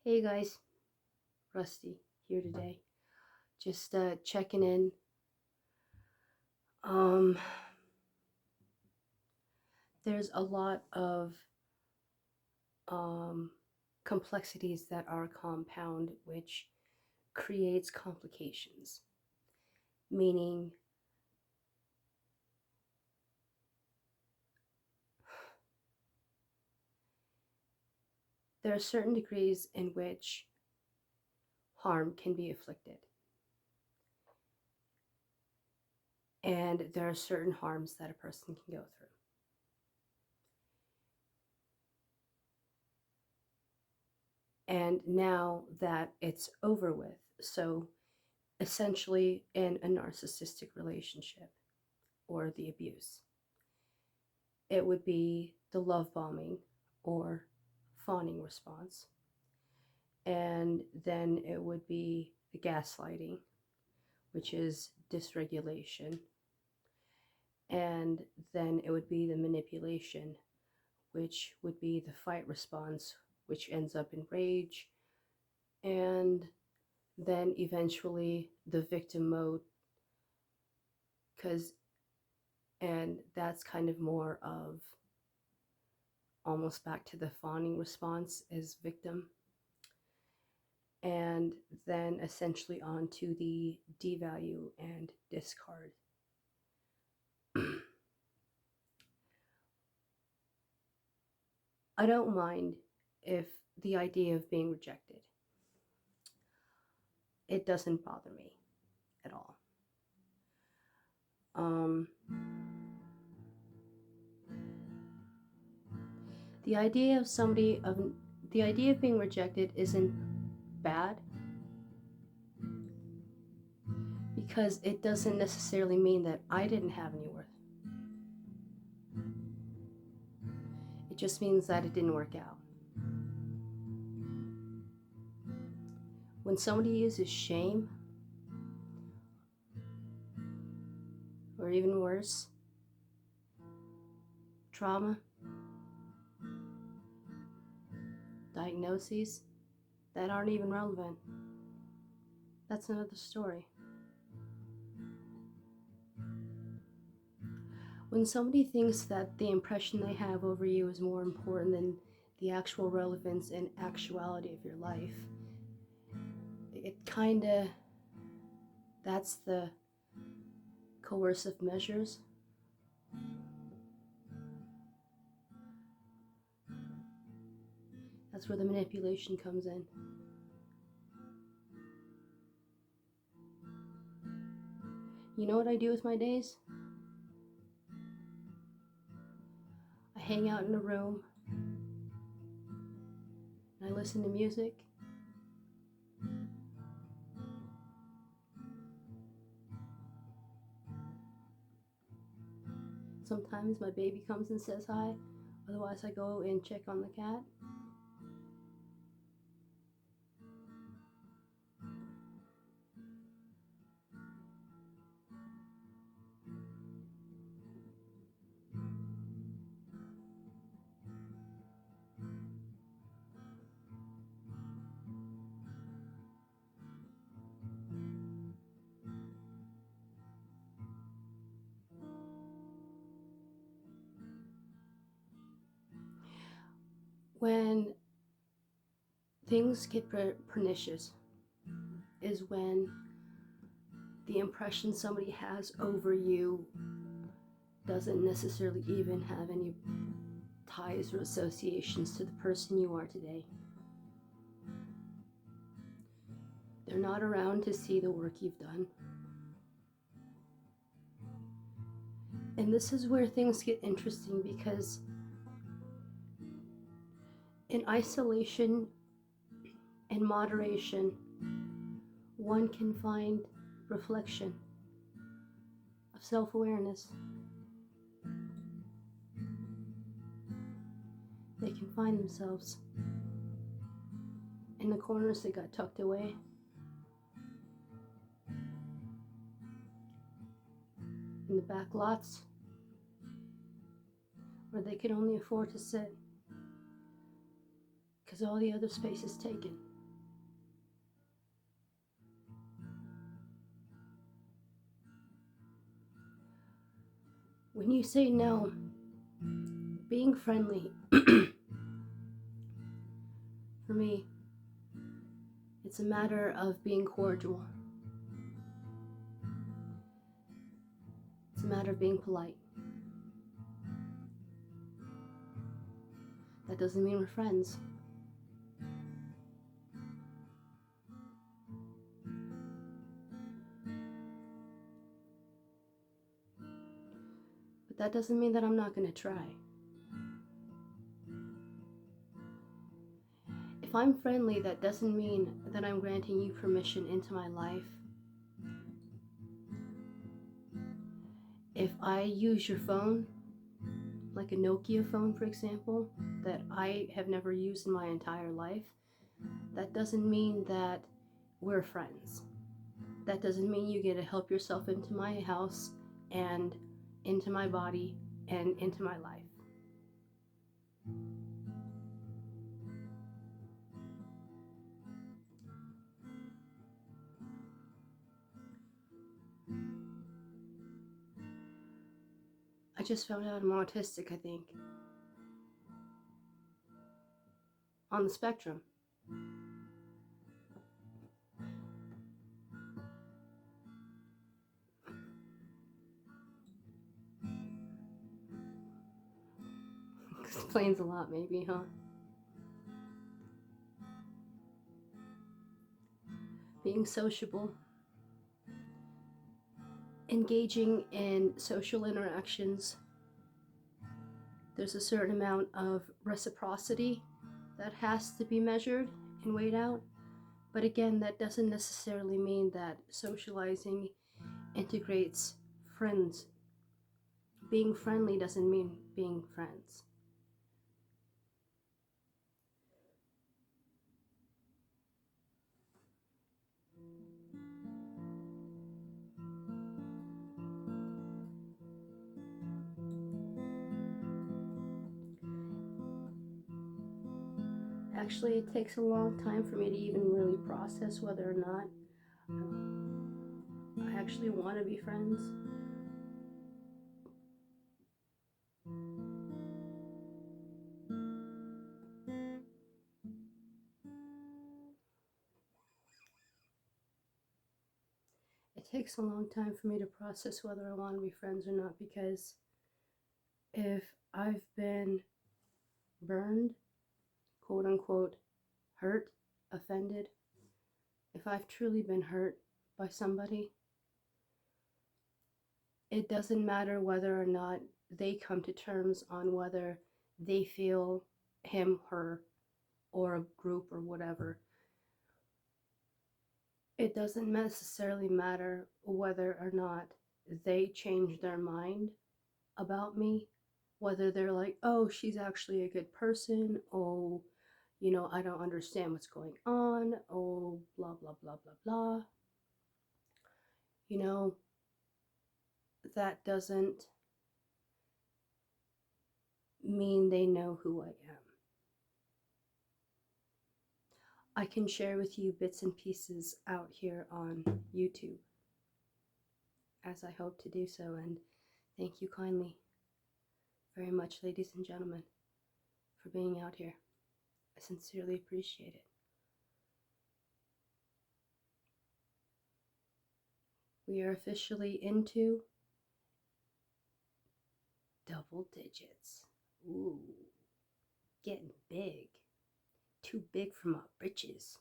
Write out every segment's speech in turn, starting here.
Hey guys, Rusty here today. Just checking in. Um, there's a lot of um, complexities that are compound, which creates complications. Meaning, there are certain degrees in which harm can be inflicted, and there are certain harms that a person can go through. And now that it's over with, so essentially in a narcissistic relationship or the abuse, it would be the love bombing or fawning response. And then it would be the gaslighting, which is dysregulation. And then it would be the manipulation, which would be the fight response, which ends up in rage. And then eventually the victim mode, and that's kind of more of almost back to the fawning response as victim, and then essentially on to the devalue and discard. I don't mind if the idea of being rejected. It doesn't bother me at all. Um, the idea of being rejected isn't bad, because it doesn't necessarily mean that I didn't have any worth. It just means that it didn't work out. When somebody uses shame, or even worse, trauma, diagnoses that aren't even relevant, that's another story. When somebody thinks that the impression they have over you is more important than the actual relevance and actuality of your life, it that's the coercive measures. That's where the manipulation comes in. You know what I do with my days? I hang out in a room and I listen to music. Sometimes my baby comes and says hi. Otherwise, I go and check on the cat. When things get pernicious is when the impression somebody has over you doesn't necessarily even have any ties or associations to the person you are today. They're not around to see the work you've done. And this is where things get interesting, because in isolation and moderation, one can find reflection of self-awareness. They can find themselves in the corners that got tucked away, in the back lots where they could only afford to sit because all the other space is taken. you say no, being friendly, for me, it's a matter of being cordial. It's a matter of being polite. That doesn't mean we're friends. But that doesn't mean that I'm not going to try. If I'm friendly, that doesn't mean that I'm granting you permission into my life. If I use your phone, like a Nokia phone, for example, that I have never used in my entire life, that doesn't mean that we're friends. That doesn't mean you get to help yourself into my house and into my body and into my life. I just found out I'm autistic, I think. On the spectrum. Explains a lot, maybe, huh? Being sociable, engaging in social interactions. There's a certain amount of reciprocity that has to be measured and weighed out. But again, that doesn't necessarily mean that socializing integrates friends. Being friendly doesn't mean being friends. Actually, it takes a long time for me to even really process whether or not I actually want to be friends. It takes a long time for me to process whether I want to be friends or not, because if I've been burned, quote unquote, hurt, offended, if I've truly been hurt by somebody, it doesn't matter whether or not they come to terms on whether they feel him, her, or a group or whatever. It doesn't necessarily matter whether or not they change their mind about me, whether they're like, oh, she's actually a good person, oh, I don't understand what's going on, oh, blah, blah, blah, blah, blah. That doesn't mean they know who I am. I can share with you bits and pieces out here on YouTube, as I hope to do so, and thank you kindly very much, ladies and gentlemen, for being out here. I sincerely appreciate it. We are officially into double digits. Ooh, getting big. Too big for my britches.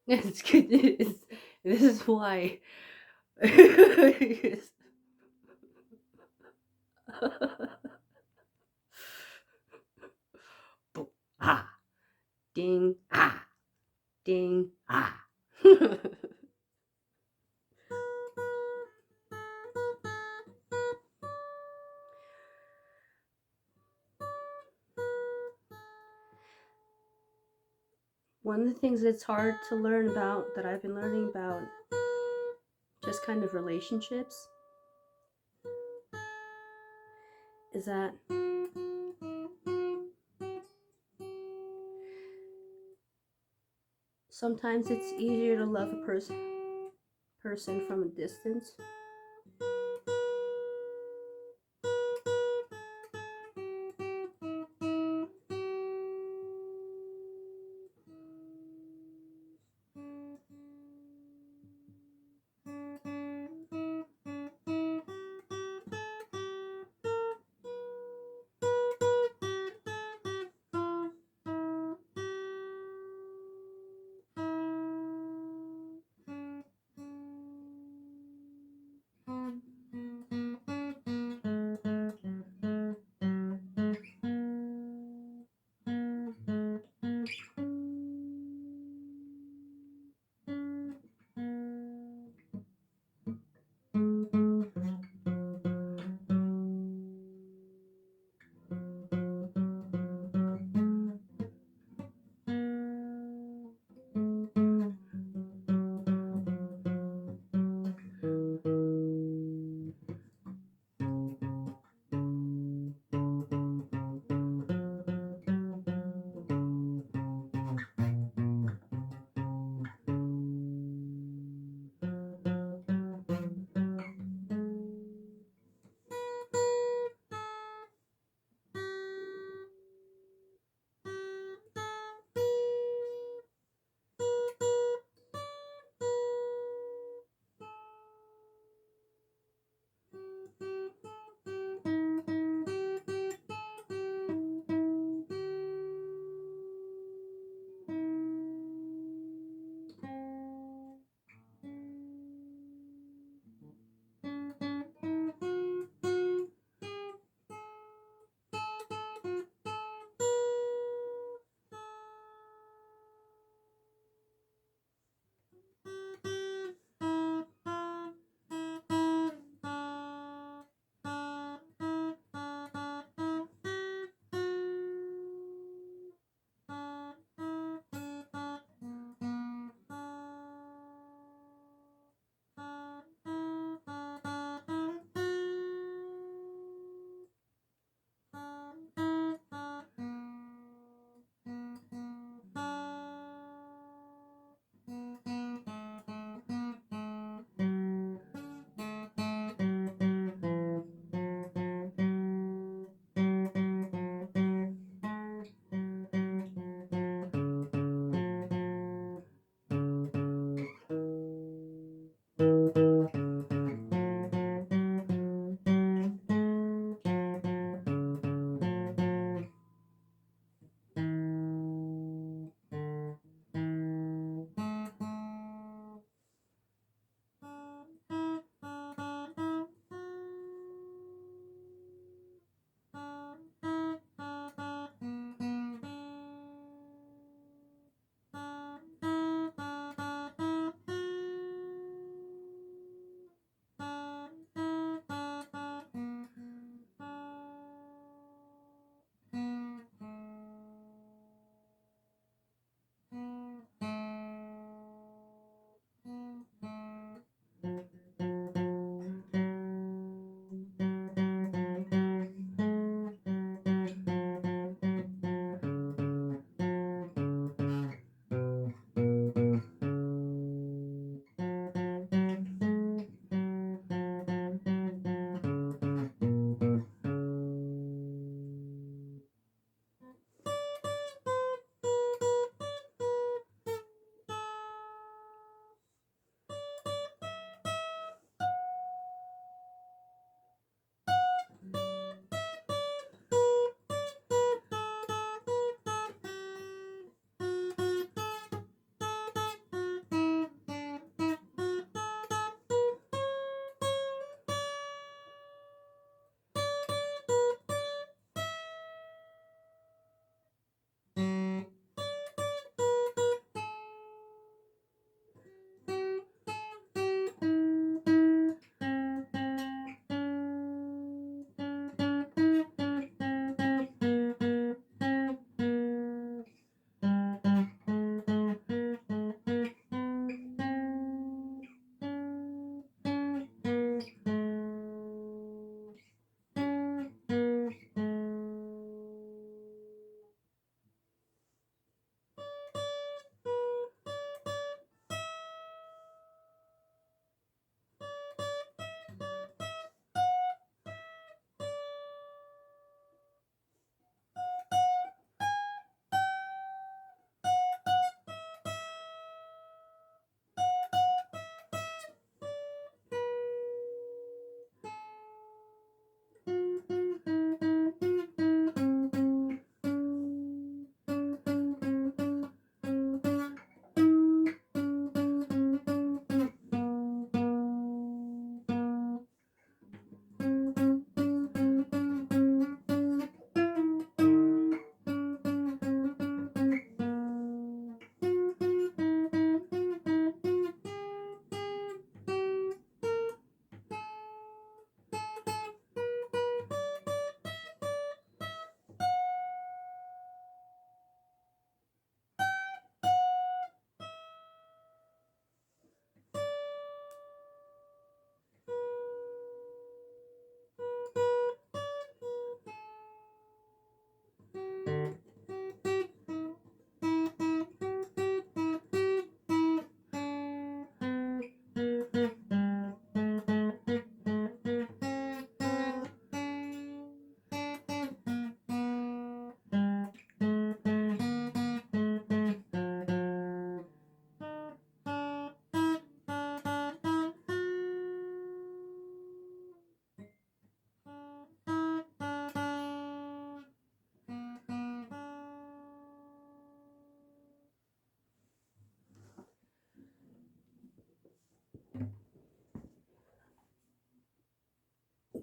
It's good. This is why. Ah, ding, ah, ding, ah. One of the things that's hard to learn about, that I've been learning about, just kind of relationships, is that Sometimes it's easier to love a person from a distance.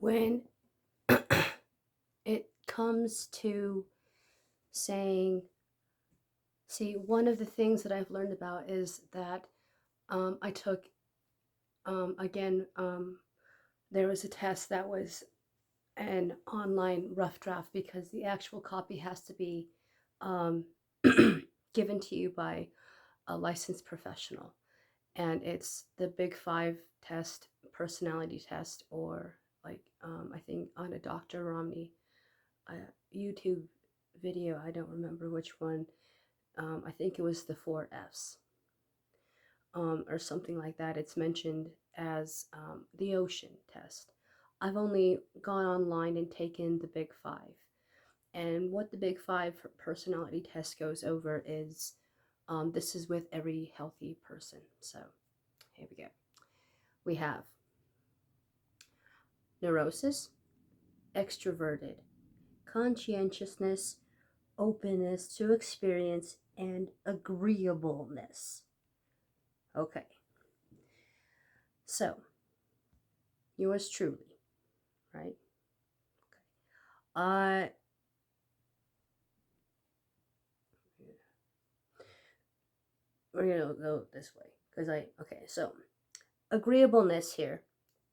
when it comes to saying, see, one of the things that I've learned about is that I took, again, there was a test that was an online rough draft because the actual copy has to be um, given to you by a licensed professional. And it's the Big Five test, personality test, or like I think on a Dr. Romney YouTube video, I don't remember which one. I think it was the 4 F's or something like that. It's mentioned as the ocean test. I've only gone online and taken the Big Five. And what the Big Five personality test goes over is this is with every healthy person. So here we go. We have neurosis, extroverted, conscientiousness, openness to experience, and agreeableness. Okay, so yours truly, right? Uh, we're gonna go this way because okay, so agreeableness here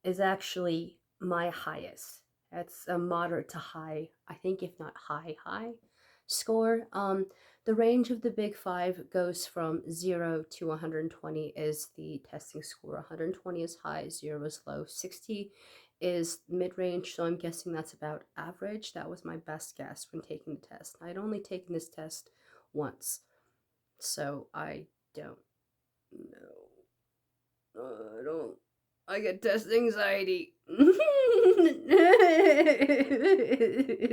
is actually my highest. That's a moderate to high, I think, if not high score. The range of the Big Five goes from 0 to 120 is the testing score. 120 is high, 0 is low, 60 is mid-range, so I'm guessing that's about average. That was my best guess when taking the test. I'd only taken this test once, so I don't know. I don't. I get test anxiety.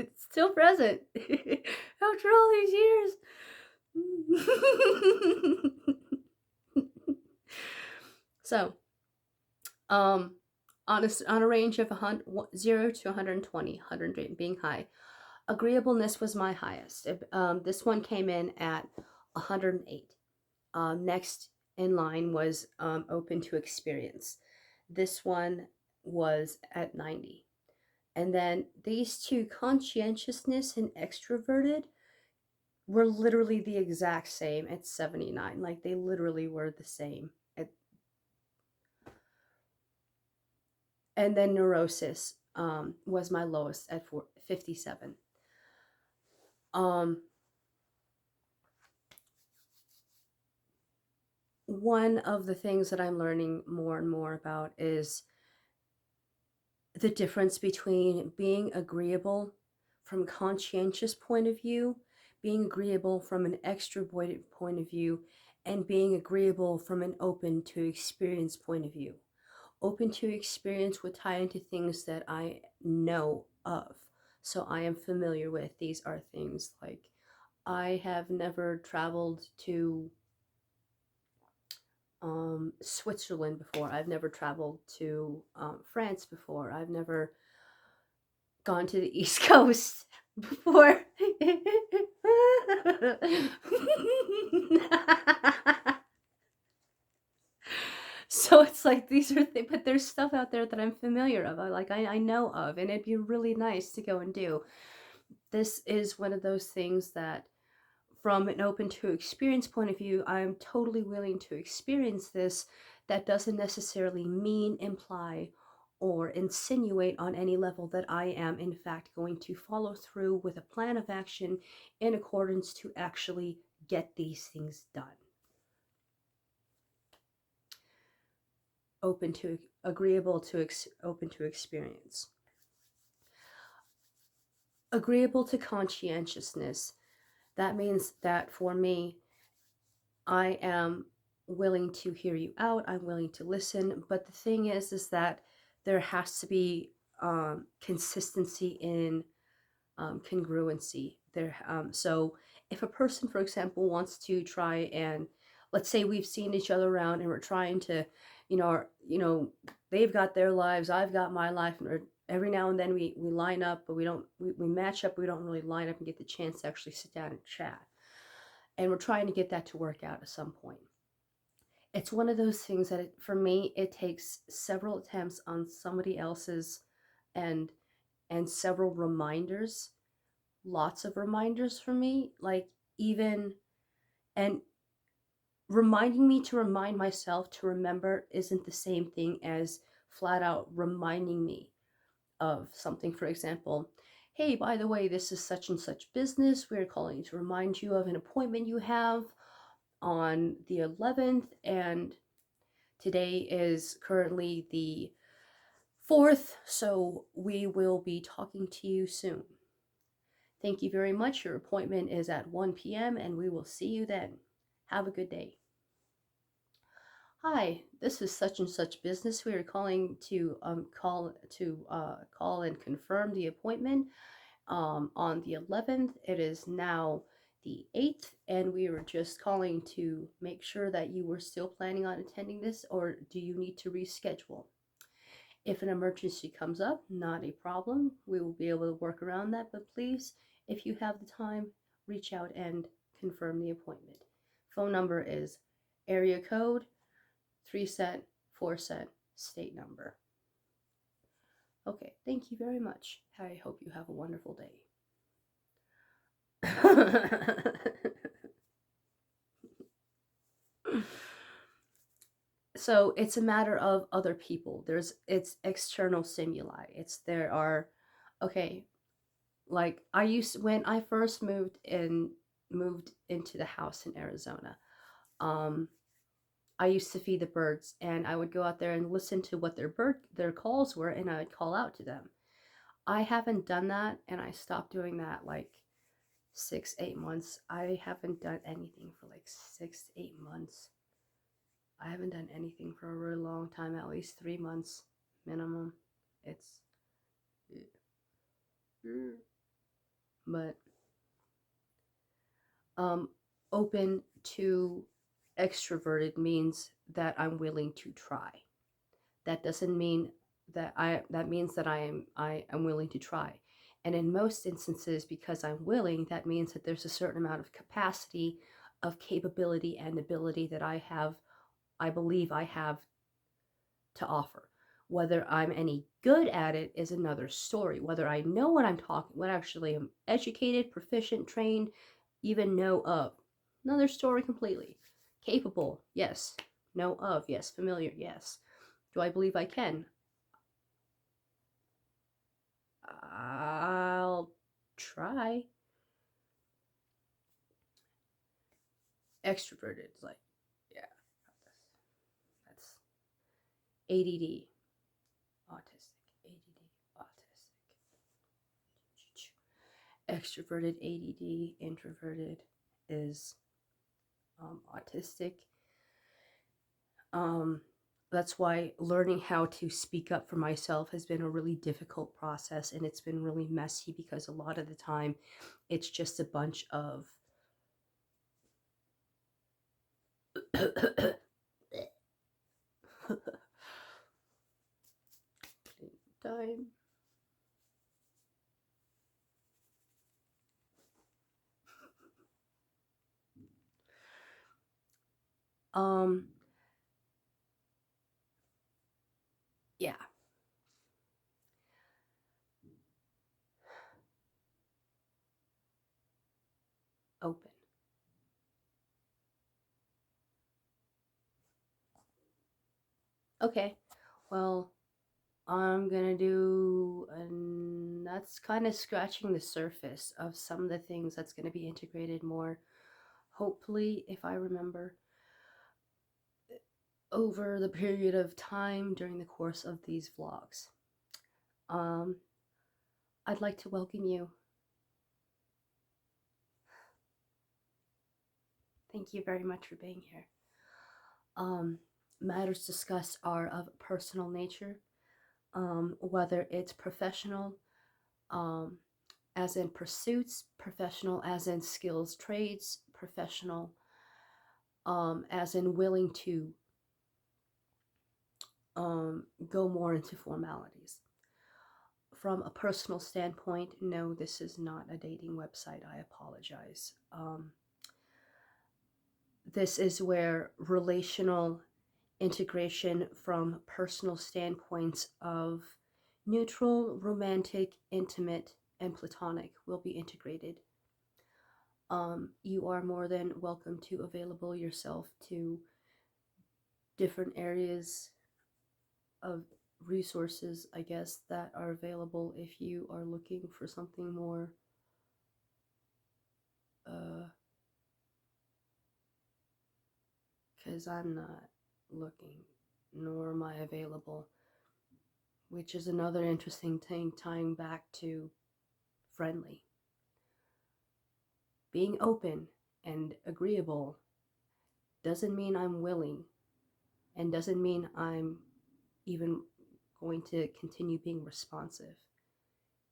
It's still present after all these years. So, on a range of 0 to 120, 100 being high, agreeableness was my highest. This one came in at 108. Next in line was open to experience. This one was at 90. And then these two, conscientiousness and extroverted, were literally the exact same at 79. Like they literally were the same. And then neurosis was my lowest at 57. One of the things that I'm learning more and more about is the difference between being agreeable from a conscientious point of view, being agreeable from an extroverted point of view, and being agreeable from an open to experience point of view. Open to experience would tie into things that I know of. So I am familiar with. These are things like I have never traveled to Switzerland before. I've never traveled to France before. I've never gone to the East Coast before. So it's like these are but there's stuff out there that I'm familiar of. I know of, and it'd be really nice to go and do. This is one of those things that from an open to experience point of view, I'm totally willing to experience this. That doesn't necessarily mean, imply, or insinuate on any level that I am, in fact, going to follow through with a plan of action in accordance to actually get these things done. Open to, agreeable to, open to experience. Agreeable to conscientiousness. That means that for me, I am willing to hear you out. I'm willing to listen. But the thing is that there has to be consistency in congruency. So if a person, for example, wants to try and, let's say we've seen each other around and we're trying to, they've got their lives, I've got my life, and every now and then we line up, but we match up. We don't really line up and get the chance to actually sit down and chat. And we're trying to get that to work out at some point. It's one of those things that for me, it takes several attempts on somebody else's and several reminders, lots of reminders for me, like even and reminding me to remind myself to remember isn't the same thing as flat out reminding me of something. For example, hey, by the way, this is such and such business. We're calling to remind you of an appointment you have on the 11th, and today is currently the 4th, so we will be talking to you soon. Thank you very much. Your appointment is at 1 p.m., and we will see you then. Have a good day. Hi, this is such and such business. We are calling to call and confirm the appointment on the 11th. It is now the 8th, and we were just calling to make sure that you were still planning on attending this, or do you need to reschedule? If an emergency comes up, not a problem. We will be able to work around that, but please, if you have the time, reach out and confirm the appointment. Phone number is area code 3 set, 4 set, state number. Okay, thank you very much. I hope you have a wonderful day. So it's a matter of other people. It's external stimuli. Okay, like when I first moved into the house in Arizona. Um, I used to feed the birds, and I would go out there and listen to what their calls were, and I would call out to them. I haven't done that, and I stopped doing that like 6, 8 months. I haven't done anything for like 6, 8 months. I haven't done anything for a really long time, at least 3 months minimum. It's, but open to extroverted means that I'm willing to try. That doesn't mean that means that I am willing to try. And in most instances, because I'm willing, that means that there's a certain amount of capacity, of capability and ability that I believe I have to offer. Whether I'm any good at it is another story. Whether I know what I'm talking, what actually am educated, proficient, trained, even know of, another story completely. Capable, yes. Know of, yes. Familiar, yes. Do I believe I can? I'll try. Extroverted, like, yeah, that's ADD, autistic, ADD, autistic. Extroverted, ADD, introverted is autistic. That's why learning how to speak up for myself has been a really difficult process, and it's been really messy because a lot of the time it's just a bunch of time. Um, yeah, open. Okay, well, I'm gonna do, and that's kind of scratching the surface of some of the things that's gonna be integrated more, hopefully, if I remember, over the period of time during the course of these vlogs. Um, I'd like to welcome you. Thank you very much for being here. Matters discussed are of personal nature, whether it's professional, um, as in pursuits, professional as in skills, trades, professional as in willing to go more into formalities. From a personal standpoint, no, this is not a dating website. I apologize. This is where relational integration from personal standpoints of Neutral, romantic, intimate, and platonic will be integrated. You are more than welcome to available yourself to different areas of resources, I guess, that are available if you are looking for something more because I'm not looking, nor am I available, which is another interesting thing tying back to friendly. Being open and agreeable doesn't mean I'm willing, and doesn't mean I'm even going to continue being responsive.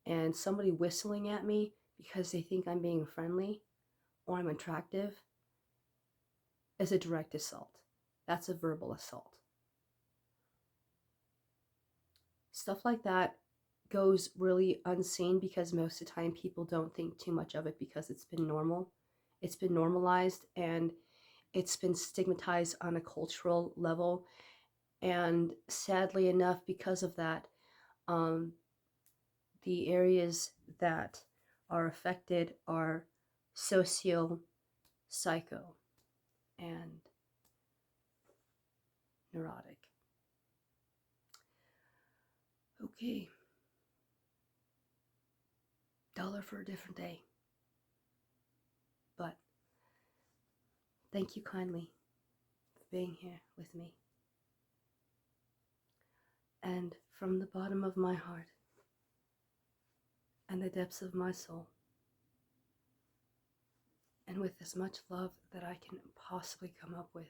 And somebody whistling at me because they think I'm being friendly or I'm attractive is a direct assault. That's a verbal assault. Stuff like that goes really unseen because most of the time people don't think too much of it because it's been normal. It's been normalized and it's been stigmatized on a cultural level. And sadly enough, because of that, the areas that are affected are socio, psycho, and neurotic. Okay, dollar for a different day. But thank you kindly for being here with me. And from the bottom of my heart and the depths of my soul, and with as much love that I can possibly come up with,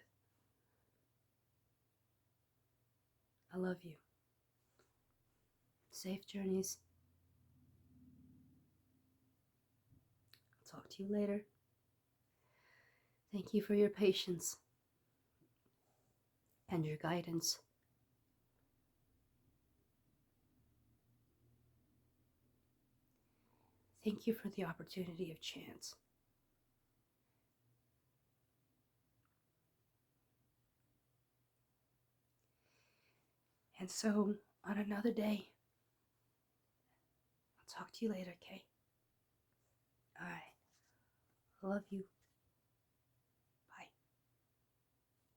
I love you. Safe journeys. I'll talk to you later. Thank you for your patience and your guidance. Thank you for the opportunity of chance. And so, on another day, I'll talk to you later, okay? Alright. Love you.